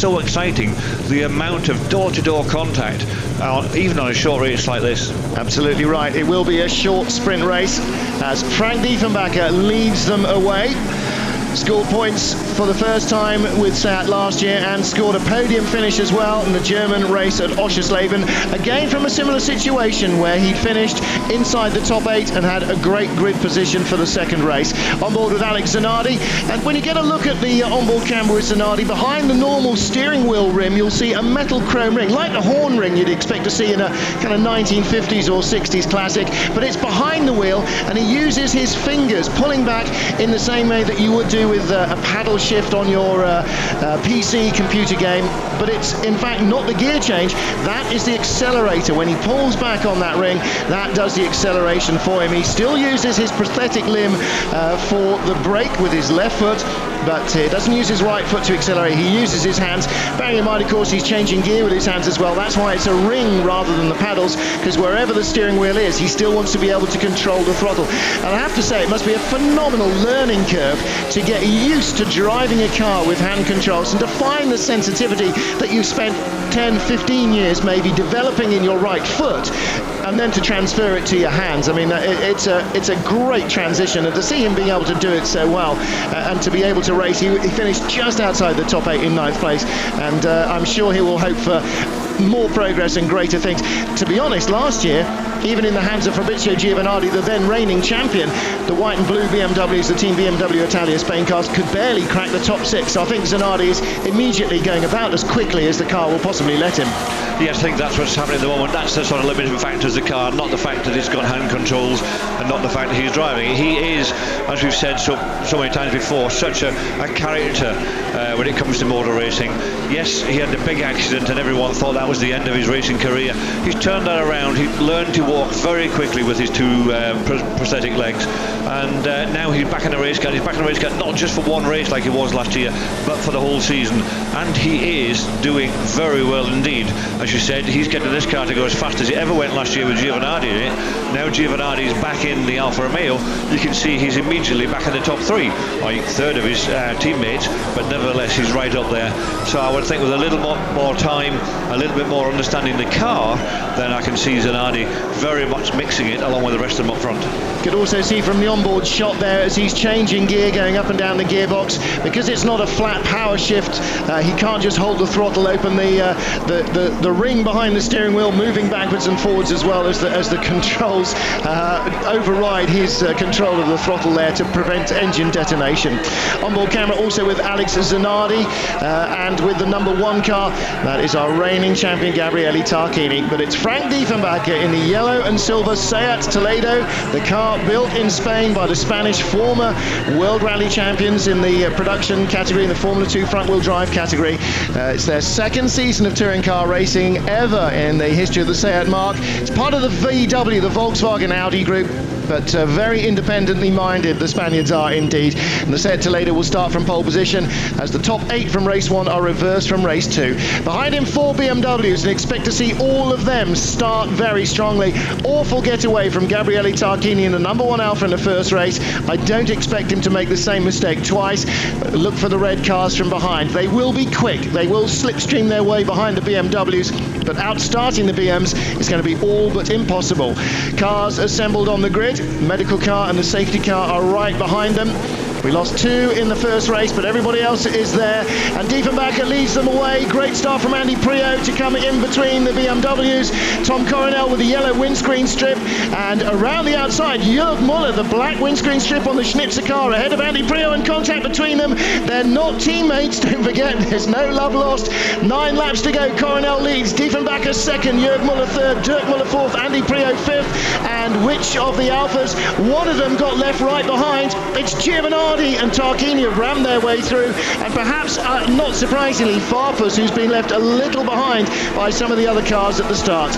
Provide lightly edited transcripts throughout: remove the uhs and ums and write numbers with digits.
so exciting, the amount of door-to-door contact, even on a short race like this. Absolutely right. It will be a short sprint race as Frank Diefenbacher leads them away. Scored points for the first time with Seat last year and scored a podium finish as well in the German race at Oschersleben. Again from a similar situation where he finished inside the top 8 and had a great grid position for the second race. On board with Alex Zanardi, and when you get a look at the onboard camera with Zanardi, behind the normal steering wheel rim you'll see a metal chrome ring, like the horn ring you'd expect to see in a kind of 1950s or 60s classic, but it's behind the wheel and he uses his fingers pulling back in the same way that you would do with a paddle shift on your PC computer game, but it's in fact not the gear change, that is the accelerator. When he pulls back on that ring, that does the acceleration for him. He still uses his prosthetic limb for the brake with his left foot, but he doesn't use his right foot to accelerate, he uses his hands. Bearing in mind, of course, he's changing gear with his hands as well. That's why it's a ring rather than the paddles, because wherever the steering wheel is, he still wants to be able to control the throttle. And I have to say, it must be a phenomenal learning curve to get used to driving a car with hand controls and to find the sensitivity that you've spent 10, 15 years maybe developing in your right foot, and then to transfer it to your hands. I mean, it's a great transition, and to see him being able to do it so well and to be able to race, he finished just outside the top 8 in 9th place, and I'm sure he will hope for more progress and greater things. To be honest, last year, even in the hands of Fabrizio Giovanardi, the then reigning champion, the white and blue BMWs, the Team BMW Italia Spain cars, could barely crack the top 6. So I think Zanardi is immediately going about as quickly as the car will possibly let him. Yes, I think that's what's happening at the moment. That's the sort of limiting factor of the car, not the fact that it's got hand controls and not the fact that he's driving. He is, as we've said so many times before, such a character when it comes to motor racing. Yes, he had a big accident and everyone thought that was the end of his racing career. He's turned that around. He learned to walk very quickly with his two prosthetic legs, and now he's back in the race car. He's back in the race car not just for one race like he was last year, but for the whole season, and he is doing very well indeed. As you said, he's getting this car to go as fast as it ever went last year with Giovanardi in it. Now Giovanardi's back in the Alfa Romeo, you can see he's immediately back in the top 3, like third of his teammates, but nevertheless he's right up there. So I would think with a little more time, a little bit more understanding the car, then I can see Zanardi very much mixing it along with the rest of them up front. Could also see from the onboard shot there as he's changing gear, going up and down the gearbox, because it's not a flat power shift, he can't just hold the throttle open. The ring behind the steering wheel moving backwards and forwards as well as the controls override his control of the throttle there to prevent engine detonation. Onboard camera also with Alex Zanardi and with the number 1 car, that is our reigning champion Gabriele Tarquini, but it's Frank Diefenbacher in the yellow and silver Seat Toledo, the car built in Spain by the Spanish former World Rally champions in the production category, in the Formula 2 front-wheel drive category. It's their second season of touring car racing ever in the history of the Seat marque. It's part of the VW, the Volkswagen Audi group, but very independently minded the Spaniards are indeed. And the Seat Toledo will start from pole position as the top 8 from race 1 are reversed from race 2. Behind him 4 BMWs, and expect to see all of them start very strongly. Awful getaway from Gabriele Tarquini in the number 1 Alfa in the first race. I don't expect him to make the same mistake twice. But look for the red cars from behind. They will be quick. They will slipstream their way behind the BMWs, but outstarting the BMs is going to be all but impossible. Cars assembled on the grid. Medical car and the safety car are right behind them. We lost 2 in the first race, but everybody else is there, and Diefenbacher leads them away. Great start from Andy Priaulx to come in between the BMWs. Tom Coronel with the yellow windscreen strip, and around the outside Jörg Müller, the black windscreen strip on the Schnitzer car, ahead of Andy Priaulx, and contact between them. They're not teammates, don't forget, there's no love lost. 9 laps to go. Coronel leads, Diefenbacher second, Jörg Müller third, Dirk Müller fourth, Andy Priaulx fifth, and which of the Alphas? One of them got left right behind. It's Giovanardi and Tarquini have rammed their way through, and perhaps not surprisingly Farfus, who's been left a little behind by some of the other cars at the start.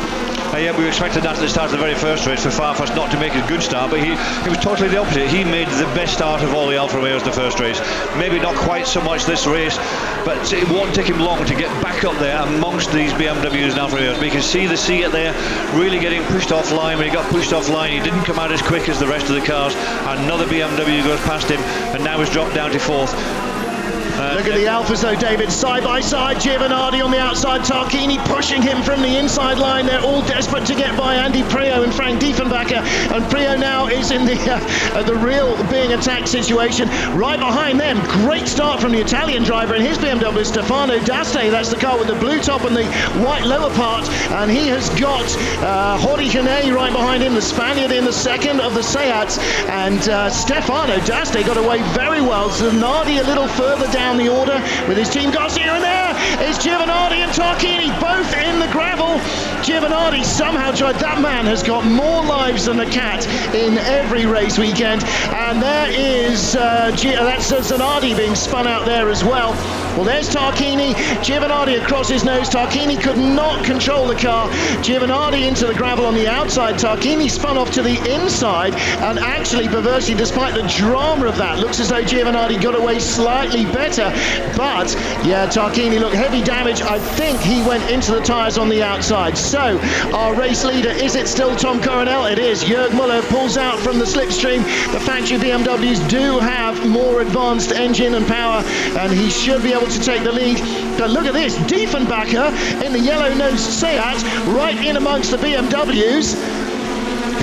Yeah, we expected that at the start of the very first race for Farfus not to make a good start, but he was totally the opposite. He made the best start of all the Alfa Romeos the first race. Maybe not quite so much this race, but it won't take him long to get back up there amongst these BMWs and Alfa Romeos. But you can see the Seat there really getting pushed offline. When he got pushed offline, he didn't come out as quick as the rest of the cars. Another BMW goes past him, and now he's dropped down to 4th. Look at the Alphas though, David, side by side. Giovanardi on the outside, Tarquini pushing him from the inside line. They're all desperate to get by Andy Priaulx and Frank Diefenbacher, and Priaulx now is in the real being attacked situation. Right behind them, great start from the Italian driver in his BMW, Stefano D'Aste. That's the car with the blue top and the white lower part, and he has got Jordi Gené right behind him, the Spaniard in the second of the Seats, and Stefano D'Aste got away very well. Zanardi a little further down the order with his team Garcia, and there is Giovanardi and Tarquini both in the gravel. Giovanardi somehow tried. That man has got more lives than a cat in every race weekend, and there is that's Zanardi being spun out there as well. Well, there's Tarquini, Giovanardi across his nose. Tarquini could not control the car. Giovanardi into the gravel on the outside. Tarquini spun off to the inside, and actually, perversely, despite the drama of that, looks as though Giovanardi got away slightly better. But yeah, Tarquini looked heavy damage. I think he went into the tyres on the outside. So our race leader, is it still Tom Coronel? It is. Jörg Muller pulls out from the slipstream. The factory BMWs do have more advanced engine and power, and he should be able to take the lead. But look at this, Diefenbacher in the yellow-nosed Seat, right in amongst the BMWs.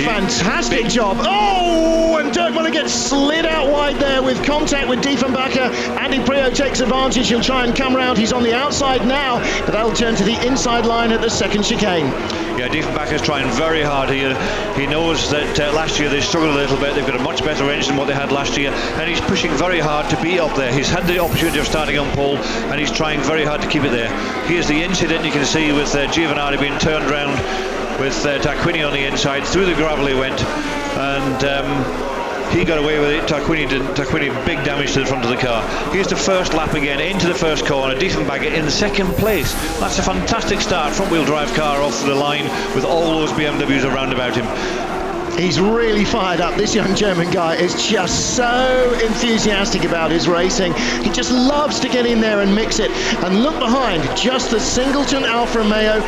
Fantastic job. Oh, and Dirk Muller gets slid out wide there with contact with Diefenbacher. Andy Priaulx takes advantage. He'll try and come round. He's on the outside now, but that'll turn to the inside line at the second chicane. Yeah, Diefenbacher's trying very hard here. He knows that last year they struggled a little bit. They've got a much better engine than what they had last year, and he's pushing very hard to be up there. He's had the opportunity of starting on pole, and he's trying very hard to keep it there. Here's the incident you can see with Giovanardi being turned around with Tarquini on the inside. Through the gravel he went, and he got away with it. Tarquini didn't. Tarquini, big damage to the front of the car. Here's the first lap again, into the first corner. Diefenbacher in the second place. That's a fantastic start. Front wheel drive car off the line with all those BMWs around about him. He's really fired up. This young German guy is just so enthusiastic about his racing. He just loves to get in there and mix it. And look behind, just the Singleton Alfa Romeo,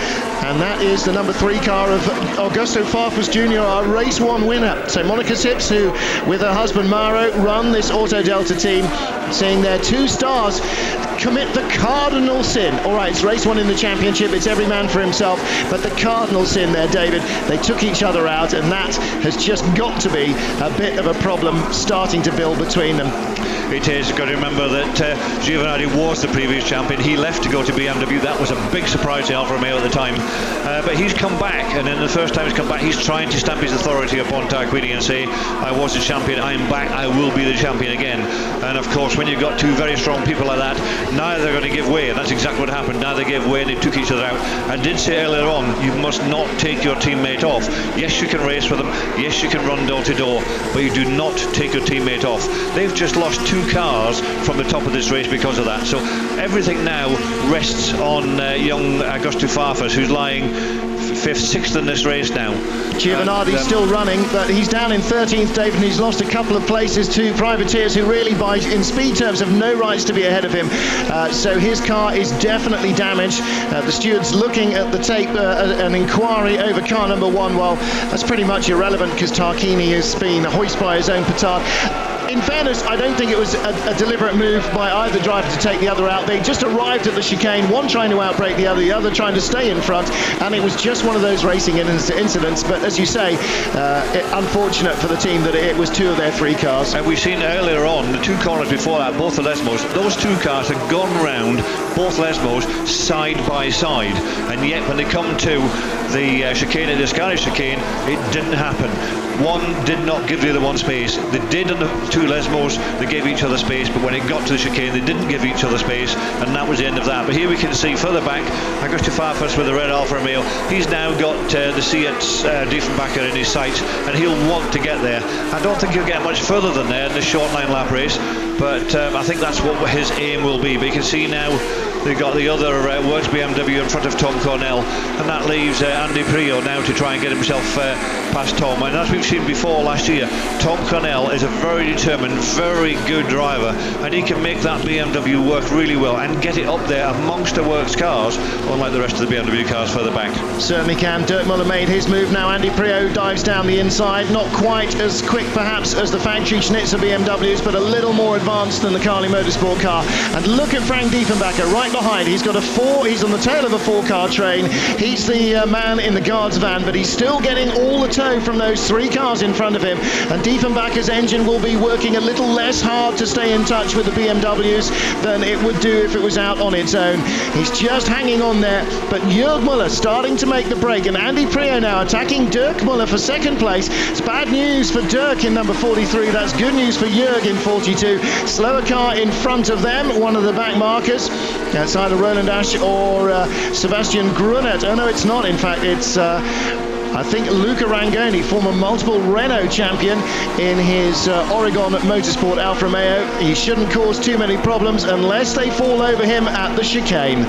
and that is the number 3 car of Augusto Farfus Jr., our race 1 winner. So Monica Sips, who with her husband Mauro run this Auto Delta team, seeing their 2 stars commit the cardinal sin. All right, it's race 1 in the championship, it's every man for himself, but the cardinal sin there, David, they took each other out, and that has just got to be a bit of a problem starting to build between them. It is. You've got to remember that Giovanardi was the previous champion. He left to go to BMW. That was a big surprise to Alfa Romeo at the time. But he's come back, and in the first time he's come back, he's trying to stamp his authority upon Tarquini and say, I was the champion, I'm back, I will be the champion again. And of course, when you've got 2 very strong people like that, neither are going to give way, and that's exactly what happened. Neither gave way, and they took each other out. I did say earlier on, you must not take your teammate off. Yes, you can race with them, yes, you can run door to door, but you do not take your teammate off. They've just lost 2 cars from the top of this race because of that. So everything now rests on young Augusto Farfus, who's lying 5th, 6th in this race now. Giovanardi's still running, but he's down in 13th, David, and he's lost a couple of places to privateers who really, in speed terms, have no rights to be ahead of him. So his car is definitely damaged. The steward's looking at the tape, an inquiry over car number 1. Well, that's pretty much irrelevant because Tarquini has been hoisted by his own petard. In fairness, I don't think it was a deliberate move by either driver to take the other out. They just arrived at the chicane, one trying to outbrake the other trying to stay in front, and it was just one of those racing incidents. But as you say, unfortunate for the team that it was 2 of their 3 cars. And we've seen earlier on, the 2 corners before that, both the Lesmos, those 2 cars had gone round both Lesmos side by side, and yet when they come to the chicane, the Scottish chicane, it didn't happen. One did not give the other one space. They did on the 2 Lesmos, they gave each other space, but when it got to the chicane, they didn't give each other space, and that was the end of that. But here we can see further back, Augusto Farfus with the red Alfa Romeo. He's now got the Seat's Diefenbacher in his sights, and he'll want to get there. I don't think he'll get much further than there in this short 9-lap race, but I think that's what his aim will be. But you can see now They've got the other works BMW in front of Tom Cornell, and that leaves Andy Priaulx now to try and get himself past Tom. And as we've seen before last year, Tom Cornell is a very determined, very good driver, and he can make that BMW work really well and get it up there amongst the works cars, unlike the rest of the BMW cars further back. Certainly can. Dirk Muller made his move now. Andy Priaulx dives down the inside, not quite as quick perhaps as the factory Schnitzer BMWs, but a little more advanced than the Carly Motorsport car. And look at Frank Diefenbacher right behind. He's got he's on the tail of a 4-car train. He's the man in the guards van, but he's still getting all the tow from those 3 cars in front of him. And Diefenbacher's engine will be working a little less hard to stay in touch with the BMWs than it would do if it was out on its own. He's just hanging on there, but Jörg Muller starting to make the break, and Andy Priaulx now attacking Dirk Muller for second place. It's bad news for Dirk in number 43. That's good news for Jörg in 42. Slower car in front of them, one of the back markers. That's either Roland Asch or Sebastian Grunet. Oh no, it's not. In fact, it's I think Luca Rangoni, former multiple Renault champion in his Oregon Motorsport Alfa Romeo. He shouldn't cause too many problems unless they fall over him at the chicane.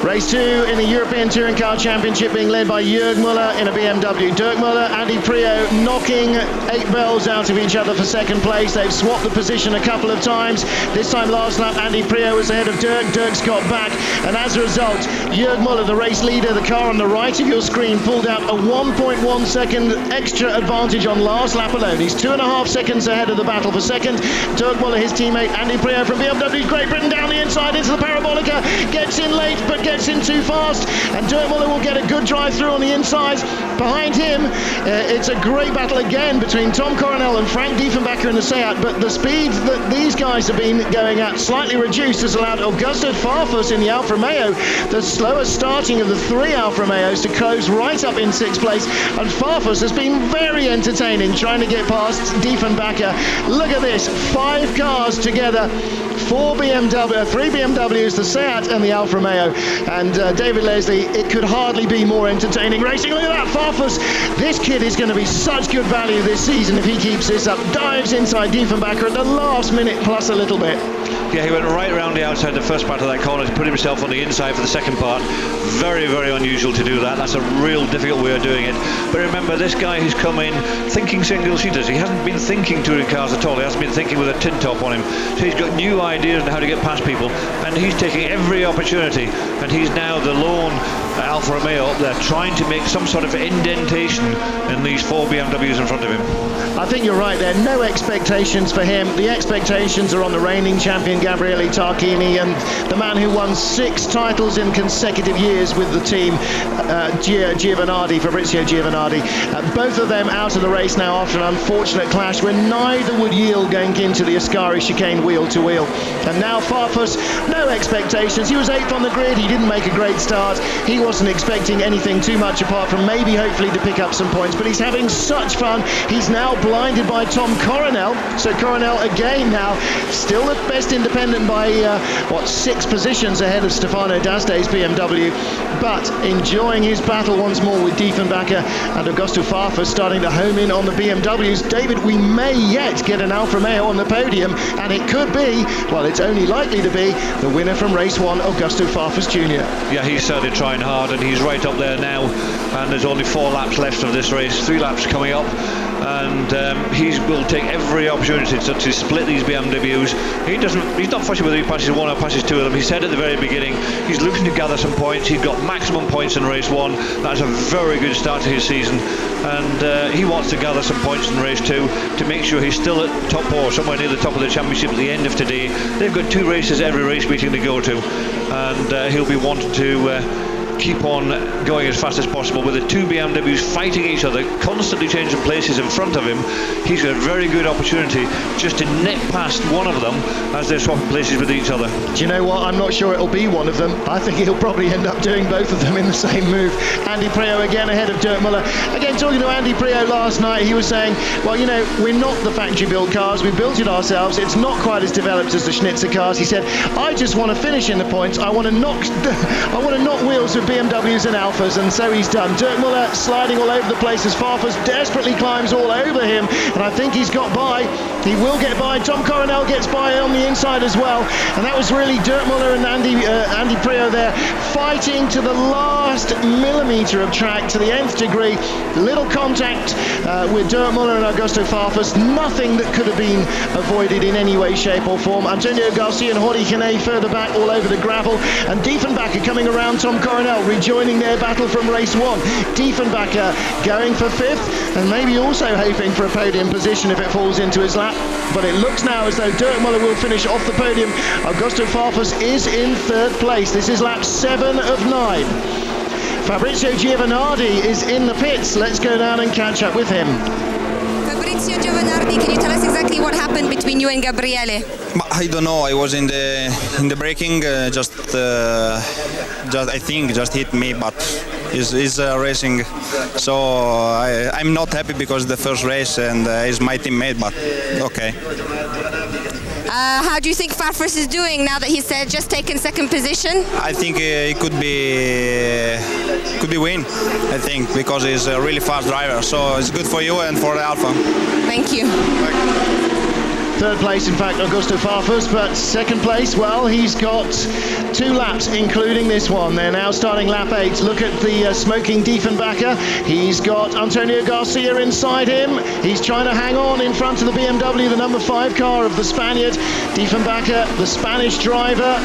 Race 2 in the European Touring Car Championship being led by Jörg Muller in a BMW. Dirk Muller, Andy Priaulx knocking 8 bells out of each other for second place. They've swapped the position a couple of times. This time last lap, Andy Priaulx was ahead of Dirk. Dirk's got back, and as a result, Jörg Muller, the race leader, the car on the right of your screen, pulled out a 1.1 second extra advantage on last lap alone. He's 2.5 seconds ahead of the battle for second. Dirk Muller, his teammate Andy Priaulx from BMW Great Britain, down the inside into the Parabolica, gets in late but gets in too fast, and Dirk Muller will get a good drive through on the inside. Behind him, it's a great battle again between Tom Coronel and Frank Diefenbacher in the Seat, but the speed that these guys have been going at, slightly reduced, has allowed Augusto Farfus in the Alfa Romeo, the slowest starting of the 3 Alfa Romeos, to close right up in 6th place, and Farfus has been very entertaining trying to get past Diefenbacher. Look at this, 5 cars together, 3 BMWs, the Seat and the Alfa Romeo, and David Leslie, it could hardly be more entertaining racing. Look at that, Farfus, this kid is going to be such good value this season if he keeps this up. Dives inside Diefenbacher at the last minute plus a little bit. Yeah, he went right around the outside the first part of that corner to put himself on the inside for the second part. Very, very unusual to do that. That's a real difficult way of doing it. But remember, this guy who's come in thinking single seaters. He hasn't been thinking touring cars at all. He hasn't been thinking with a tin top on him. So he's got new ideas on how to get past people, and he's taking every opportunity. And he's now the lone Alfa Romeo up there trying to make some sort of indentation in these 4 BMWs in front of him. I think you're right there. No expectations for him. The expectations are on the reigning champion Gabriele Tarquini and the man who won 6 titles in consecutive years with the team, Giovanardi, Fabrizio Giovanardi. Both of them out of the race now after an unfortunate clash where neither would yield going into the Ascari chicane wheel to wheel. And now Farfus, no expectations. He was 8th on the grid. He didn't make a great start. He wasn't expecting anything too much apart from maybe hopefully to pick up some points, but he's having such fun. He's now blinded by Tom Coronel, so Coronel again now still the best independent by 6 positions ahead of Stefano D'Aste's BMW, but enjoying his battle once more with Diefenbacher and Augusto Farfus starting to home in on the BMWs. David, we may yet get an Alfa Romeo on the podium, and it could be, well, it's only likely to be the winner from race 1, Augusto Farfus Jr. Yeah, he's certainly trying hard, and he's right up there now, and there's only 4 laps left of this race, 3 laps coming up, and he will take every opportunity to split these BMWs. He's not fussy whether he passes 1 or passes 2 of them. He said at the very beginning he's looking to gather some points. He's got maximum points in race 1. That's a very good start to his season, and he wants to gather some points in race 2 to make sure he's still at top or somewhere near the top of the championship at the end of today. They've got 2 races every race meeting to go to, and he'll be wanting to keep on going as fast as possible with the 2 BMWs fighting each other, constantly changing places in front of him. He's got a very good opportunity just to nip past one of them as they're swapping places with each other. Do you know what? I'm not sure it'll be one of them. I think he'll probably end up doing both of them in the same move. Andy Priaulx again ahead of Dirk Muller. Again, talking to Andy Priaulx last night, he was saying, well, you know, we're not the factory built cars, we built it ourselves, it's not quite as developed as the Schnitzer cars. He said, I just want to finish in the points, I want to knock wheels with BMWs and Alphas, and so he's done. Dirk Muller sliding all over the place as Farfus desperately climbs all over him, and I think he's got by. He will get by. Tom Coronel gets by on the inside as well. And that was really Dirk Muller and Andy Priaulx there fighting to the last millimetre of track, to the nth degree. Little contact with Dirk Muller and Augusto Farfus. Nothing that could have been avoided in any way, shape or form. Antonio Garcia and Jordi Canet further back all over the gravel. And Diefenbacher coming around Tom Coronel, rejoining their battle from race one. Diefenbacher going for fifth and maybe also hoping for a podium position if it falls into his lap. But it looks now as though Dirk Muller will finish off the podium. Augusto Farfus is in third place. This is lap 7 of 9. Fabrizio Giovanardi is in the pits. Let's go down and catch up with him. Fabrizio Giovanardi, can you tell us exactly what happened between you and Gabriele? I don't know. I was in the braking. Just I think just hit me, but is racing. So I'm not happy because the first race and he's my teammate. But okay. How do you think Farfus is doing now that he's just taken second position? I think he could be win. I think because he's a really fast driver. So it's good for you and for the Alfa. Thank you. Third place, in fact, Augusto Farfus, but second place, well, he's got 2 laps, including this one. They're now starting lap 8. Look at the smoking Diefenbacher. He's got Antonio Garcia inside him. He's trying to hang on in front of the BMW, the number 5 car of the Spaniard. Diefenbacher, the Spanish driver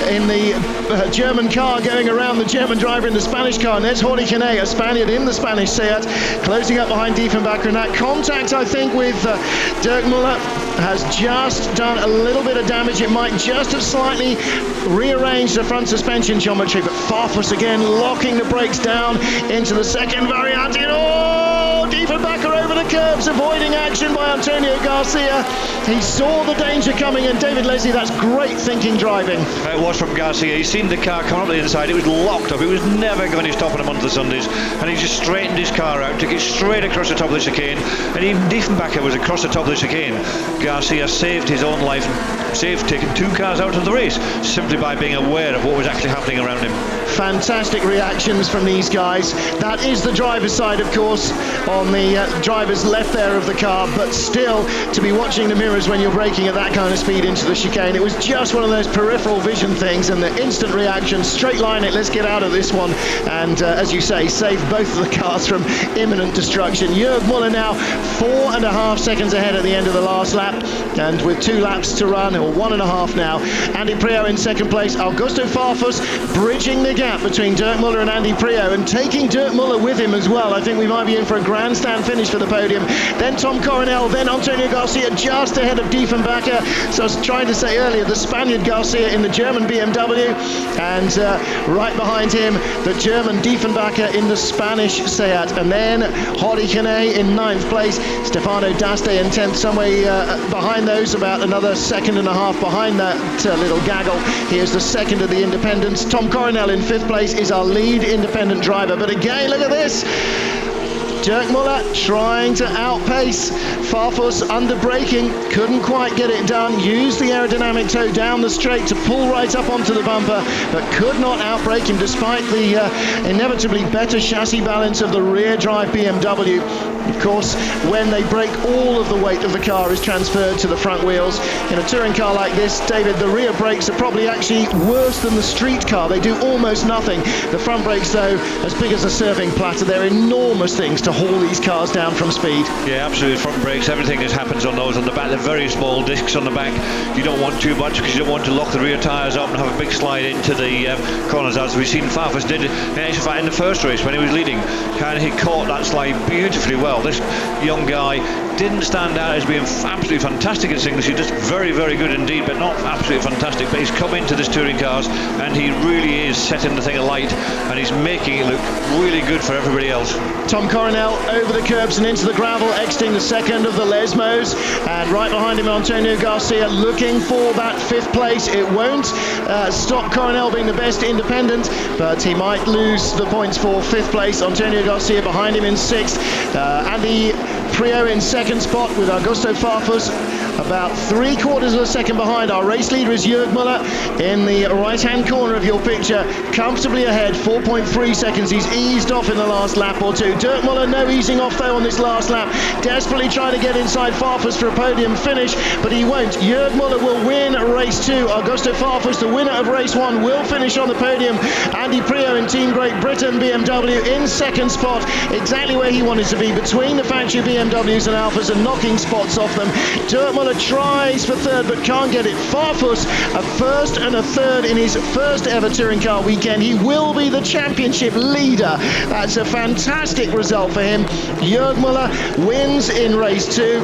in the German car, going around the German driver in the Spanish car. And there's Jordi Canet, a Spaniard in the Spanish Seat, closing up behind Diefenbacher. And that contact, I think, with Dirk Muller has just done a little bit of damage. It might just have slightly rearranged the front suspension geometry, but Farfus again locking the brakes down into the second variant. Diefenbacher over the curbs, avoiding action by Antonio Garcia. He saw the danger coming, and David Leslie, that's great thinking driving. It was from Garcia. He's seen the car come up the inside. It was locked up. It was never going to stop on him onto the Sundays, and he just straightened his car out, took it straight across the top of the chicane, and even Diefenbacher was across the top of the chicane. Garcia saved his own life and saved taking 2 cars out of the race simply by being aware of what was actually happening around him. Fantastic reactions from these guys. That is the driver's side, of course, on the driver's left there of the car, but still to be watching the mirrors when you're braking at that kind of speed into the chicane, it was just one of those peripheral vision things, and the instant reaction, straight line it, let's get out of this one, and as you say, save both of the cars from imminent destruction. Jörg Muller now 4.5 seconds ahead at the end of the last lap, and with 2 laps to run, or 1.5 now. Andy Priaulx in second place. Augusto Farfus bridging the gap between Dirk Muller and Andy Priaulx, and taking Dirk Muller with him as well. I think we might be in for a grandstand finish for the podium. Then Tom Coronel, then Antonio Garcia just ahead of Diefenbacher. So I was trying to say earlier, the Spaniard Garcia in the German BMW, and right behind him, the German Diefenbacher in the Spanish Seat. And then Jordi Canet in 9th place, Stefano D'Aste in 10th, somewhere behind those, about another 1.5 seconds behind that little gaggle. Here's the second of the independents. Tom Coronel in 5th place is our lead independent driver. But again, look at this. Dirk Muller trying to outpace Farfus under braking, couldn't quite get it done, used the aerodynamic toe down the straight to pull right up onto the bumper, but could not outbrake him despite the inevitably better chassis balance of the rear drive BMW. Of course, when they brake, all of the weight of the car is transferred to the front wheels. In a touring car like this, David, the rear brakes are probably actually worse than the street car. They do almost nothing. The front brakes, though, as big as a serving platter, they're enormous things to haul these cars down from speed. Yeah, absolutely. Front brakes, everything that happens on those on the back, they're very small discs on the back. You don't want too much because you don't want to lock the rear tyres up and have a big slide into the corners, as we've seen Farfus did in the first race when he was leading. He caught that slide beautifully well. This young guy didn't stand out as being absolutely fantastic at singles. He's just very, very good indeed, but not absolutely fantastic. But he's come into this touring cars and he really is setting the thing alight, and he's making it look really good for everybody else. Tom Coronel over the curbs and into the gravel, exiting the second of the Lesmos, and right behind him Antonio Garcia looking for that 5th place. It won't stop Coronel being the best independent, but he might lose the points for 5th place. Antonio Garcia behind him in 6th. Andy Priaulx in 2nd spot with Augusto Farfus about 3/4 of a second behind. Our race leader is Jörg Müller in the right-hand corner of your picture, comfortably ahead, 4.3 seconds. He's eased off in the last lap or two. Dirk Müller, no easing off though on this last lap, desperately trying to get inside Farfus for a podium finish, but he won't. Jörg Müller will win race 2. Augusto Farfus, the winner of race 1, will finish on the podium. Andy Priaulx in Team Great Britain BMW in second spot, exactly where he wanted to be, between the factory BMWs and Alphas and knocking spots off them. Dirk Müller tries for third but can't get it. Farfus a first and a third in his first ever touring car weekend. He will be the championship leader. That's a fantastic result for him. Jörg Müller wins in race 2.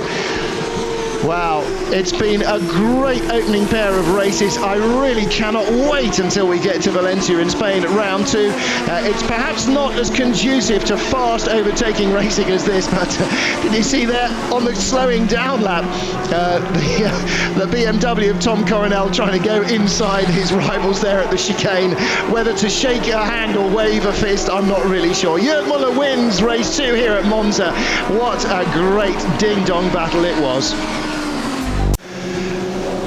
Wow, it's been a great opening pair of races. I really cannot wait until we get to Valencia in Spain at round 2. It's perhaps not as conducive to fast overtaking racing as this, but did you see there on the slowing down lap, the BMW of Tom Coronel trying to go inside his rivals there at the chicane. Whether to shake a hand or wave a fist, I'm not really sure. Jörg Müller wins race 2 here at Monza. What a great ding-dong battle it was.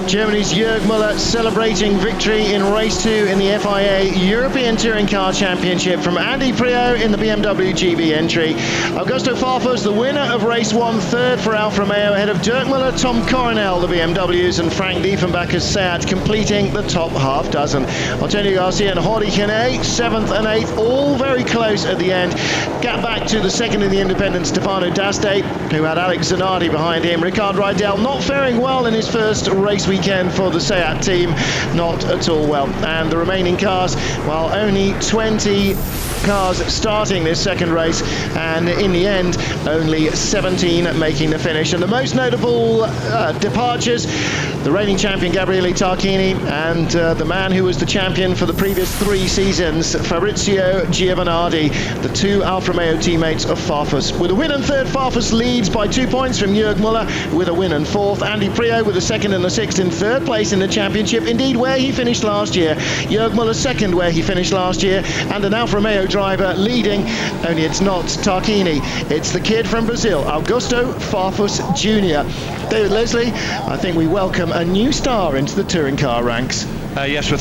Germany's Jörg Müller celebrating victory in race 2 in the FIA European Touring Car Championship from Andy Priaulx in the BMW GB entry. Augusto Farfus, the winner of race 1, third for Alfa Romeo, ahead of Dirk Müller, Tom Coronel, the BMWs, and Frank Diefenbacher's Seat, completing the top half dozen. Antonio Garcia and Jordi Gené, 7th and 8th, all very close at the end. Gap back to the second in the independent, Stefano D'Aste, who had Alex Zanardi behind him. Ricard Rydell not faring well in his first race weekend for the Seat team, not at all well. And the remaining cars, well, only 20 cars starting this second race, and in the end only 17 making the finish. And the most notable departures, the reigning champion Gabriele Tarquini and the man who was the champion for the previous 3 seasons, Fabrizio Giovanardi, the 2 Alfa Romeo teammates of Farfus. With a win and third, Farfus leads by 2 points from Jörg Müller with a win and fourth. Andy Priaulx with a second and a sixth in third place in the championship, indeed where he finished last year. Jörg Müller second where he finished last year, and an Alfa Romeo driver leading, only it's not Tarquini, it's the kid from Brazil, Augusto Farfus Jr. David Leslie, I think we welcome a new star into the touring car ranks. Yes,